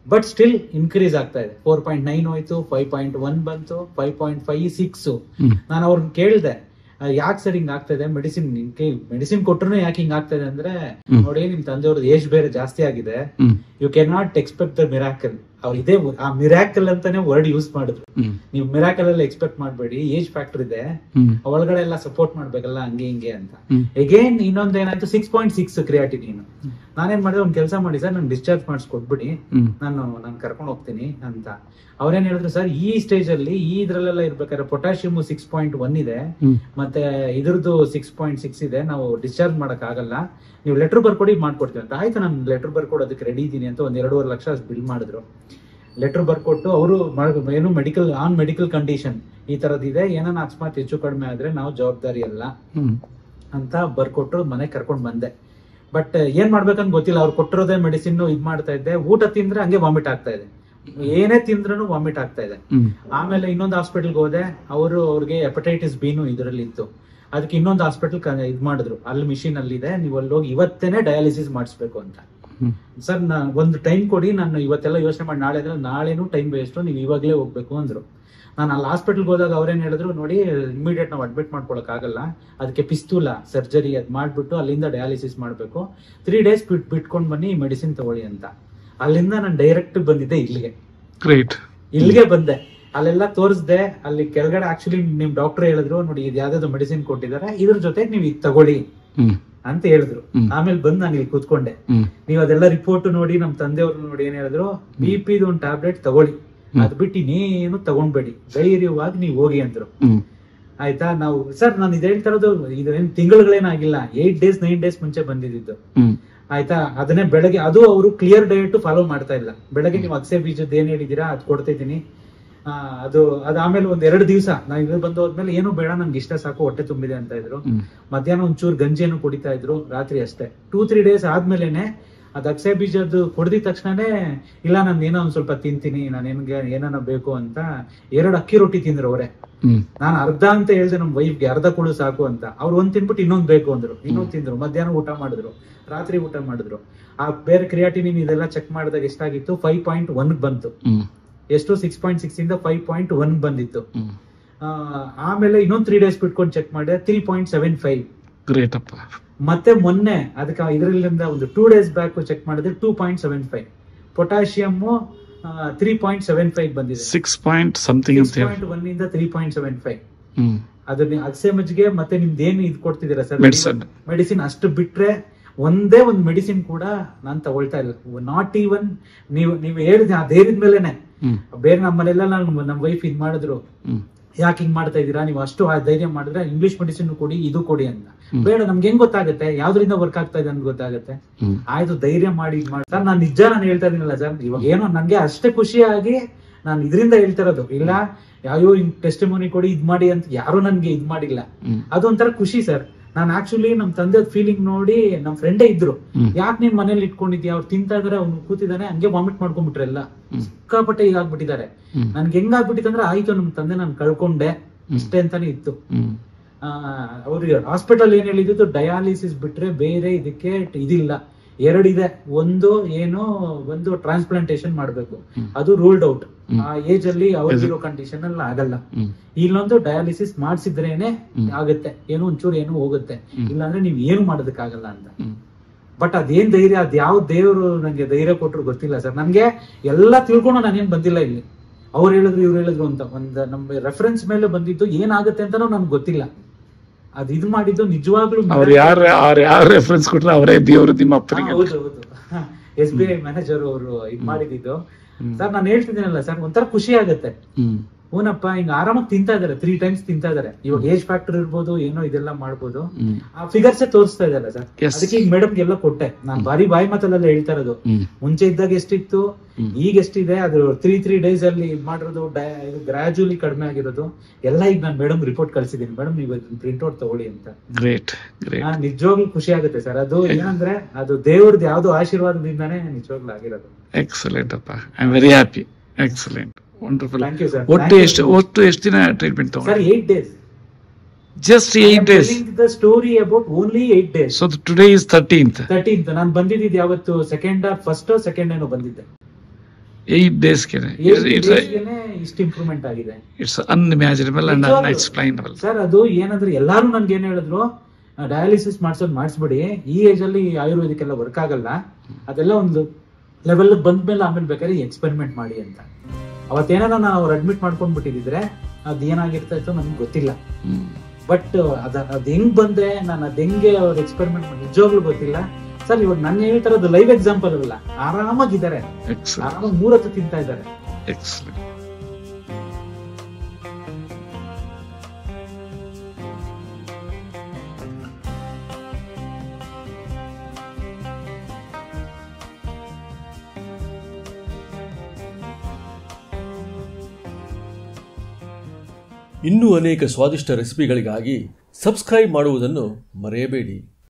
S1: ಬಟ್ ಸ್ಟಿಲ್ ಇನ್ಕ್ರೀಸ್ ಆಗ್ತಾ ಇದೆ. 4.9 ಹೋಯ್ತು, 5.1 ಬಂತು, 5.56. ನಾನು ಅವ್ರನ್ನ ಕೇಳ್ದೆ, ಯಾಕೆ ಸರ್ ಹಿಂಗ್ ಆಗ್ತಾ ಇದೆ, ಮೆಡಿಸಿನ್ ಕೊಟ್ರು ಯಾಕೆ ಹಿಂಗ್ ಆಗ್ತಾ ಇದೆ ಅಂದ್ರೆ, ನೋಡಿ ನಿಮ್ ತಂದೆಯವ್ರದ್ದು ಏಜ್ ಬೇರೆ ಜಾಸ್ತಿ ಆಗಿದೆ, you can not expect the miracle. ಅವ್ರು ಇದೇ ಆ ಮಿರಾಕಲ್ ಅಂತಾನೆ ವರ್ಡ್ ಯೂಸ್ ಮಾಡಿದ್ರು. ನೀವು ಮಿರಾಕಲ್ ಎಲ್ಲ ಎಕ್ಸ್ಪೆಕ್ಟ್ ಮಾಡ್ಬೇಡಿ, ಏಜ್ ಫ್ಯಾಕ್ಟರ್ ಇದೆ, ಒಳಗಡೆ ಎಲ್ಲ ಸಪೋರ್ಟ್ ಮಾಡ್ಬೇಕಲ್ಲ, ಹಂಗೆ ಹಿಂಗೆ ಅಂತ. ಅಗೇನ್ ಇನ್ನೊಂದೇನಾಯ್ತು, 6.6 ಕ್ರಿಯಾಟಿನಿನ್. ನಾನೇನ್ ಮಾಡಿದೆ, ಒಂದ್ ಕೆಲಸ ಮಾಡಿ ಸರ್, ನನ್ ಡಿಸ್ಚಾರ್ಜ್ ಮಾಡಿಸ್ಕೊಟ್ಬಿಡಿ, ನಾನು ಕರ್ಕೊಂಡು ಹೋಗ್ತೀನಿ ಅಂತ. ಅವ್ರೇನ್ ಹೇಳಿದ್ರು, ಸರ್ ಈ ಸ್ಟೇಜ್ ಅಲ್ಲಿ ಇದ್ರಲ್ಲೆಲ್ಲ ಇರ್ಬೇಕಾದ್ರೆ ಪೊಟ್ಯಾಷಿಯಮ್ 6.1 ಇದೆ, ಮತ್ತೆ ಇದ್ರದ್ದು 6.6 ಇದೆ, ನಾವು ಡಿಸ್ಚಾರ್ಜ್ ಮಾಡಕ್ ಆಗಲ್ಲ, ನೀವು ಲೆಟರ್ ಬರ್ಕೊಡಿ ಮಾಡ್ಕೊಡ್ತೀವಿ ಅಂತ. ಆಯ್ತು, ನಾನು ಲೆಟರ್ ಬರ್ಕೊಡೋದಕ್ಕೆ ರೆಡಿ ಇದೀನಿ ಅಂತ 1.5 ಲಕ್ಷ ಬಿಲ್ ಮಾಡಿದ್ರು. ಲೆಟರ್ ಬರ್ಕೊಟ್ಟು ಅವರು ಏನು ಮೆಡಿಕಲ್ ಕಂಡೀಷನ್ ಈ ತರದಿದೆ, ಏನನ್ನ ಅಕಸ್ಮಾತ್ ಹೆಚ್ಚು ಕಡಿಮೆ ಆದ್ರೆ ನಾವು ಜವಾಬ್ದಾರಿ ಅಲ್ಲ ಅಂತ ಬರ್ಕೊಟ್ರು. ಮನೆಗೆ ಕರ್ಕೊಂಡ್ ಬಂದೆ. ಬಟ್ ಏನ್ ಮಾಡ್ಬೇಕಂತ ಗೊತ್ತಿಲ್ಲ, ಅವ್ರು ಕೊಟ್ಟಿರೋದೇ ಮೆಡಿಸಿನ್ ಇದ್ ಮಾಡ್ತಾ ಇದ್ದೆ. ಊಟ ತಿಂದ್ರೆ ಹಂಗೆ ವಾಮಿಟ್ ಆಗ್ತಾ ಇದೆ, ಏನೇ ತಿಂದ್ರೂ ವಾಮಿಟ್ ಆಗ್ತಾ ಇದೆ. ಆಮೇಲೆ ಇನ್ನೊಂದು ಹಾಸ್ಪಿಟಲ್ಗೆ ಹೋದೆ, ಅವ್ರಿಗೆ ಹೆಪಟೈಟಿಸ್ ಬಿನು ಇದರಲ್ಲಿ ಇತ್ತು. ಅದಕ್ಕೆ ಇನ್ನೊಂದು ಹಾಸ್ಪಿಟಲ್ ಇದ್ ಮಾಡಿದ್ರು, ಅಲ್ಲಿ ಮಿಷಿನ್ ಅಲ್ಲಿ ಇದೆ, ನೀವು ಅಲ್ಲಿ ಹೋಗಿ ಇವತ್ತೇನೆ ಡಯಾಲಿಸಿಸ್ ಮಾಡಿಸ್ಬೇಕು ಅಂತ. ಸರ್ ಒಂದು ಟೈಮ್ ಕೊಡಿ, ನಾನು ಇವತ್ತೆಲ್ಲ ಯೋಚನೆ ಮಾಡಿ ನಾಳೆ ಅಂದ್ರೆ ನಾಳೆನೂ ಟೈಮ್ ವೇಸ್ಟ್, ನೀವು ಇವಾಗ್ಲೇ ಹೋಗ್ಬೇಕು ಅಂದ್ರು. ನಾನು ಅಲ್ಲಿ ಹಾಸ್ಪಿಟಲ್ಗೆ ಹೋದಾಗ ಅವ್ರೇನ್ ಹೇಳಿದ್ರು, ನೋಡಿ ಇಮಿಡಿಯೇಟ್ ನಾವು ಅಡ್ಮಿಟ್ ಮಾಡ್ಕೊಳಕ್ ಆಗಲ್ಲ, ಅದಕ್ಕೆ ಪಿಸ್ತೂಲ ಸರ್ಜರಿ ಅದ್ ಮಾಡ್ಬಿಟ್ಟು ಅಲ್ಲಿಂದ ಡಯಾಲಿಸಿಸ್ ಮಾಡ್ಬೇಕು, 3 days ಬಿಟ್ಕೊಂಡ್ ಬನ್ನಿ ಮೆಡಿಸಿನ್ ತಗೊಳ್ಳಿ ಅಂತ. ಅಲ್ಲಿಂದ ನಾನು ಡೈರೆಕ್ಟ್ ಬಂದಿದ್ದೆ ಇಲ್ಲಿಗೆ ಬಂದೆ. ಅಲ್ಲೆಲ್ಲ ತೋರಿಸ್ದೆ. ಅಲ್ಲಿ ಕೆಳಗಡೆ ಆಕ್ಚುಲಿ ನಿಮ್ ಡಾಕ್ಟರ್ ಹೇಳಿದ್ರು, ನೋಡಿ ಇದು ಯಾವ್ದಾದ್ರು ಮೆಡಿಸಿನ್ ಕೊಟ್ಟಿದ್ದಾರೆ, ಇದ್ರ ಜೊತೆಗೆ ನೀವು ಇದು ತಗೊಳ್ಳಿ ಅಂತ ಹೇಳಿದ್ರು. ಆಮೇಲೆ ಬಂದ್ ನಾನು ಇಲ್ಲಿ ಕೂತ್ಕೊಂಡೆ. ನೀವ್ ಅದೆಲ್ಲ ರಿಪೋರ್ಟ್ ನೋಡಿ, ನಮ್ ತಂದೆಯವ್ರು ನೋಡಿ ಏನ್ ಹೇಳಿದ್ರು, BP ಒಂದು ಟ್ಯಾಬ್ಲೆಟ್ ತಗೊಳ್ಳಿ, ಅದ್ ಬಿಟ್ಟು ಇನ್ನೇನು ತಗೊಂಡ್ಬೇಡಿ, ಧೈರ್ಯವಾಗಿ ನೀವು ಹೋಗಿ ಅಂದ್ರು. ಆಯ್ತಾ, ನಾವು ಸರ್ ನಾನು ಇದು ಹೇಳ್ತಾ ಇರೋದು, ಇದೇನ್ ತಿಂಗಳುಗಳೇನಾಗಿಲ್ಲ, 8 days 9 days ಮುಂಚೆ ಬಂದಿದ್ದು. ಆಯ್ತಾ, ಅದನ್ನೇ ಬೆಳಗ್ಗೆ, ಅದು ಅವರು ಕ್ಲಿಯರ್ ಡಯಟ್ ಫಾಲೋ ಮಾಡ್ತಾ ಇಲ್ಲ. ಬೆಳಗ್ಗೆ ನೀವು ಅಗಸೆ ಬೀಜದ ಏನ್ ಹೇಳಿದೀರಾ ಅದ್ ಕೊಡ್ತಾ ಇದ್ದೀನಿ, ಆಮೇಲೆ ಒಂದ್ 2 ದಿವಸ ನಾ ಇದು ಬಂದು ಹೋದ್ಮೇಲೆ ಏನು ಬೇಡ, ನನ್ಗೆ ಇಷ್ಟ ಸಾಕು, ಹೊಟ್ಟೆ ತುಂಬಿದೆ ಅಂತ ಇದ್ರು. ಮಧ್ಯಾಹ್ನ ಒಂಚೂರು ಗಂಜಿಯನ್ನು ಕುಡಿತಾ ಇದ್ರು, ರಾತ್ರಿ ಅಷ್ಟೇ. 2-3 days ಆದ್ಮೇಲೆನೆ ಅದ್ ಅಗಸೆ ಬೀಜದ್ದು ಕುಡ್ದಿದ ತಕ್ಷಣನೇ, ಇಲ್ಲ ನಾನು ಏನೋ ಒಂದ್ ಸ್ವಲ್ಪ ತಿಂತೀನಿ, ನಾನು ಏನಾನ ಬೇಕು ಅಂತ 2 ಅಕ್ಕಿ ರೊಟ್ಟಿ ತಿಂದ್ರು ಅವರೇ. ನಾನು ಅರ್ಧ ಅಂತ ಹೇಳ್ದೆ ನಮ್ ವೈಫ್ಗೆ, ಅರ್ಧ ಕೊಡು ಸಾಕು ಅಂತ. ಅವ್ರು ಒಂದ್ ತಿನ್ಬಿಟ್ಟು ಇನ್ನೊಂದ್ ಬೇಕು ಅಂದ್ರು, ಇನ್ನೊಂದ್ ತಿಂದ್ರು. ಮಧ್ಯಾಹ್ನ ಊಟ ಮಾಡಿದ್ರು, ರಾತ್ರಿ ಊಟ ಮಾಡಿದ್ರು. ಆ ಬೇರೆ ಕ್ರಿಯಾಟಿನಿನ್ ಇದೆಲ್ಲ ಚೆಕ್ ಮಾಡಿದಾಗ ಎಷ್ಟಾಗಿತ್ತು, 5.1 ಬಂತು. ಎಷ್ಟು 6.6 ಇಂದ 5.1 ಬಂದಿತ್ತು. ಆಮೇಲೆ ಇನ್ನೊಂದ್ 3 days ಬಿಟ್ಕೊಂಡು ಚೆಕ್ ಮಾಡಿದೆ, 3.75.
S2: ಗ್ರೇಟ್ ಅಪ್ಪ.
S1: ಮತ್ತೆ ಮೊನ್ನೆ ಅದಕ್ಕೆ ಇದರಿಂದ ಒಂದು 2 days ಬ್ಯಾಕ್ ಚೆಕ್ ಮಾಡಿದ್ರೆ 2.75. ಪೊಟ್ಯಾಷಿಯಮ್ 3.75 ಬಂದಿದೆ. 6.1 ಇಂದ 3.75. ಅದನ್ನ ಅಗಸೆ ಮಜ್ಜಿಗೆ ಮತ್ತೆ ನಿಮ್ದೇನು ಇದು ಕೊಡ್ತಿದ್ದೀರಾ ಸರ್ ಮೆಡಿಸಿನ್, ಅಷ್ಟು ಬಿಟ್ರೆ ಒಂದೇ ಒಂದು ಮೆಡಿಸಿನ್ ಕೂಡ ನಾನ್ ತಗೊಳ್ತಾ ಇಲ್ಲ. ನಾಟ್ ಈವನ್ ನೀವು ಹೇಳಿದ ಧೈರ್ಯದ ಮೇಲೆನೆ. ಬೇರೆ ನಮ್ಮನೆಲ್ಲ ನಮ್ಮ ವೈಫ್ ಇದ್ ಮಾಡಿದ್ರು, ಯಾಕೆ ಹಿಂಗ್ ಮಾಡ್ತಾ ಇದೀರಾ, ನೀವು ಅಷ್ಟು ಧೈರ್ಯ ಮಾಡಿದ್ರೆ ಇಂಗ್ಲಿಷ್ ಮೆಡಿಸಿನ್ ಕೊಡಿ, ಇದು ಕೊಡಿ ಅಂತ. ಬೇಡ, ನಮ್ಗೆ ಹೆಂಗ್ ಗೊತ್ತಾಗುತ್ತೆ ಯಾವ್ದ್ರಿಂದ ವರ್ಕ್ ಆಗ್ತಾ ಇದೆ ಅಂತ ಗೊತ್ತಾಗುತ್ತೆ. ಆಯ್ತು, ಧೈರ್ಯ ಮಾಡಿ ಸರ್. ನಾನು ನಿಜ ನಾನು ಹೇಳ್ತಾ ಇದೀನಲ್ಲ ಸರ್, ಇವಾಗ ಏನೋ ನನ್ಗೆ ಅಷ್ಟೇ ಖುಷಿಯಾಗಿ ನಾನು ಇದರಿಂದ ಹೇಳ್ತಾ ಇರೋದು. ಇಲ್ಲ ಯಾವ್ಯೋ ಟೆಸ್ಟಿಮೋನಿ ಕೊಡಿ, ಇದ್ ಮಾಡಿ ಅಂತ ಯಾರು ನನ್ಗೆ ಇದ್ ಮಾಡಿಲ್ಲ. ಅದೊಂಥರ ಖುಷಿ ಸರ್. ನಾನು ಆಕ್ಚುಲಿ ನಮ್ ತಂದೆ ಫೀಲಿಂಗ್ ನೋಡಿ, ನಮ್ ಫ್ರೆಂಡೇ ಇದ್ರು, ಯಾಕೆ ನೀನ್ ಮನೇಲಿ ಇಟ್ಕೊಂಡಿದ್ಯಾ, ಅವ್ರು ತಿಂತಾ ಇದಾರೆ, ಅವ್ನು ಕೂತಿದ್ದಾನೆ, ಹಂಗೆ ವಾಮಿಟ್ ಮಾಡ್ಕೊಂಡ್ಬಿಟ್ರೆಲ್ಲ ಸಿಕ್ಕಾಪಟ್ಟೆ ಇದಾಗ್ಬಿಟ್ಟಿದ್ದಾರೆ. ನನ್ಗೆ ಹೆಂಗಾಗ್ಬಿಟ್ಟಿತ್ತಂದ್ರೆ, ಆಯ್ತು ನಮ್ ತಂದೆ ನಾನು ಕಳ್ಕೊಂಡೆ ಇಷ್ಟೇ ಅಂತಾನೆ ಇತ್ತು. ಅವ್ರಿಗೆ ಹಾಸ್ಪಿಟಲ್ ಏನ್ ಹೇಳಿದ್ದು, ಡಯಾಲಿಸಿಸ್ ಬಿಟ್ರೆ ಬೇರೆ ಇದಕ್ಕೆ ಇದಿಲ್ಲ. 2 ಇದೆ. ಒಂದು ಟ್ರಾನ್ಸ್ಪ್ಲಾಂಟೇಶನ್ ಮಾಡ್ಬೇಕು, ಅದು ರೂಲ್ಡ್ ಔಟ್. ಆ ಏಜ್ ಅಲ್ಲಿ ಅವ್ರಿಗಿರೋ ಕಂಡೀಷನ್ ಅಲ್ಲಿ ಆಗಲ್ಲ. ಇಲ್ಲೊಂದು ಡಯಾಲಿಸಿಸ್ ಮಾಡ್ಸಿದ್ರೇನೆ ಆಗುತ್ತೆ, ಏನೋ ಒಂಚೂರು ಏನೋ ಹೋಗುತ್ತೆ, ಇಲ್ಲಾಂದ್ರೆ ನೀವ್ ಏನು ಮಾಡೋದಕ್ಕಾಗಲ್ಲ ಅಂತ. ಬಟ್ ಅದೇನ್ ಧೈರ್ಯ, ಅದ್ ಯಾವ ದೇವರು ನಂಗೆ ಧೈರ್ಯ ಕೊಟ್ರು ಗೊತ್ತಿಲ್ಲ ಸರ್. ನನ್ಗೆ ಎಲ್ಲಾ ತಿಳ್ಕೊಂಡು ನಾನೇನ್ ಬಂದಿಲ್ಲ ಇಲ್ಲಿ. ಅವ್ರು ಹೇಳಿದ್ರು ಇವ್ರು ಹೇಳಿದ್ರು ಅಂತ ಒಂದ್ ನಮ್ಮ ರೆಫರೆನ್ಸ್ ಮೇಲೆ ಬಂದಿದ್ದು, ಏನಾಗುತ್ತೆ ಅಂತಾನೂ ನನ್ಗೆ ಗೊತ್ತಿಲ್ಲ. ಅದ್ ಇದು ಮಾಡಿದ್ದು ನಿಜವಾಗ್ಲೂ
S2: ಯಾರು ರೆಫರೆನ್ಸ್ ಕೊಟ್ರೆ ಅವರೇ ದೇವರು ನಿಮ್ಮ ಅಪ್ಪನಿಗೆ.
S1: ಹೌದು, SBI ಮ್ಯಾನೇಜರ್ ಅವರು ಇದ್ ಮಾಡಿದ್ದು. ಸರ್ ನಾನು ಹೇಳ್ತಿದ್ದೀನಲ್ಲ ಸರ್, ಒಂಥರ ಖುಷಿ ಆಗುತ್ತೆ. ಹೂನಪ್ಪ, ಹಿಂಗ ಆರಾಮಾಗಿ ತಿಂತಾ ಇದಾರೆ, 3 times ತಿಂತಾ ಇದಾರೆ. ಇವಾಗ ಏಜ್ ಫ್ಯಾಕ್ಟರ್ ಇರ್ಬೋದು, ಏನೋ ಇದೆಲ್ಲ ಮಾಡ್ಬೋದು, ಆ ಫಿಗರ್ಸ್ ತೋರಿಸ್ತಾ ಇದಾರೆ ಸರ್. ಅದಕ್ಕೆ ಈಗ ಮೇಡಮ್ ಎಲ್ಲ ಕೊಟ್ಟೆ ನಾನು, ಬಾರಿ ಬಾಯಿ ಮಾತಲ್ಲೆಲ್ಲ ಹೇಳ್ತಾ ಇರೋದು. ಮುಂಚೆ ಇದ್ದಾಗ ಎಷ್ಟಿತ್ತು, ಈಗ ಎಷ್ಟಿದೆ, ಅದು 3 days ಅಲ್ಲಿ ಇದ್ ಮಾಡಿರೋದು, ಗ್ರಾಜುಯಲಿ ಕಡಿಮೆ ಆಗಿರೋದು ಎಲ್ಲ ಈಗ ನಾನು ಮೇಡಮ್ ರಿಪೋರ್ಟ್ ಕಳ್ಸಿದೀನಿ. ಮೇಡಮ್ ನೀವು ಪ್ರಿಂಟ್ಔಟ್ ತಗೊಳ್ಳಿ ಅಂತ.
S2: ಗ್ರೇಟ್
S1: ನಿಜವಾಗ್ಲೂ ಖುಷಿ ಆಗುತ್ತೆ ಸರ್. ಅದು ಏನಂದ್ರೆ ಅದು ದೇವ್ರದ್ದು ಯಾವ್ದೋ ಆಶೀರ್ವಾದದಿಂದಾನೇ ನಿಜವಾಗ್ಲೂ ಆಗಿರೋದು.
S2: ಎಕ್ಸಲೆಂಟ್ ಅಪ್ಪ, I am very happy. Excellent, wonderful.
S1: Thank you, sir.
S2: ಒಟ್ಟು ಎಷ್ಟು ದಿನ ಟ್ರೀಟ್ಮೆಂಟ್ ತಗೊಂಡ್ರಿ?
S1: Sir 8 days.
S2: Just 8 days.
S1: The story about only 8 days.
S2: So today is 13th.
S1: ನಾನು ಬಂದಿದ್ದು ಯಾವತ್ತು, ಸೆಕೆಂಡ್ ಫಸ್ಟ್ ಸೆಕೆಂಡ್ ಏನೋ ಬಂದಿದ್ದೆ.
S2: 8 days ಗೆ
S1: ಇಷ್ಟು ಇಂಪ್ರೂವ್ಮೆಂಟ್ ಆಗಿದೆ.
S2: It's unimaginable and unexplainable.
S1: Sir ಅದು ಏನಂದ್ರೆ ಎಲ್ಲಾರು ನನ್ಗೆ ಏನ್ ಹೇಳಿದ್ರು, ಡಯಾಲಿಸಿಸ್ ಮಾಡಿಸ್ಬಿಡಿ, ಈ ಏಜ್ ಅಲ್ಲಿ ಆಯುರ್ವೇದಿಕ್ ಎಲ್ಲ ವರ್ಕ್ ಆಗಲ್ಲ, ಅದೆಲ್ಲ ಒಂದು ಲೆವೆಲ್ ಬಂದ್ಮೇಲೆ ಆಮೇಲೆ ಬೇಕಾದ್ರೆ ಎಕ್ಸ್ಪೆರಿಮೆಂಟ್ ಮಾಡಿ ಅಂತ. ಅವತ್ತೇನಾರ ನಾವು ಅವ್ರು ಅಡ್ಮಿಟ್ ಮಾಡ್ಕೊಂಡ್ ಬಿಟ್ಟಿದ್ರೆ ಅದ್ ಏನಾಗಿರ್ತಾ ಇತ್ತು ನಮ್ಗೆ ಗೊತ್ತಿಲ್ಲ. ಬಟ್ ಅದ್ ಹೆಂಗ್ ಬಂದೆ, ನಾನು ಅದ್ ಹೆಂಗೆ ಅವ್ರ ಎಕ್ಸ್ಪೆರಿಮೆಂಟ್ ಮಾಡಿ ನಿಜವಾಗ್ಲೂ ಗೊತ್ತಿಲ್ಲ ಸರ್. ಇವಾಗ ನಾನು ಹೇಳ್ತಾರದು ಲೈವ್ ಎಕ್ಸಾಂಪಲ್ ಅಲ್ಲ, ಆರಾಮಾಗಿದ್ದಾರೆ, ಆರಾಮಾಗಿ 3 ಹೊತ್ತು ತಿಂತಾ ಇದ್ದಾರೆ.
S3: ಇನ್ನೂ ಅನೇಕ ಸ್ವಾದಿಷ್ಟ ರೆಸಿಪಿಗಳಿಗಾಗಿ ಸಬ್ಸ್ಕ್ರೈಬ್ ಮಾಡುವುದನ್ನು ಮರೆಯಬೇಡಿ.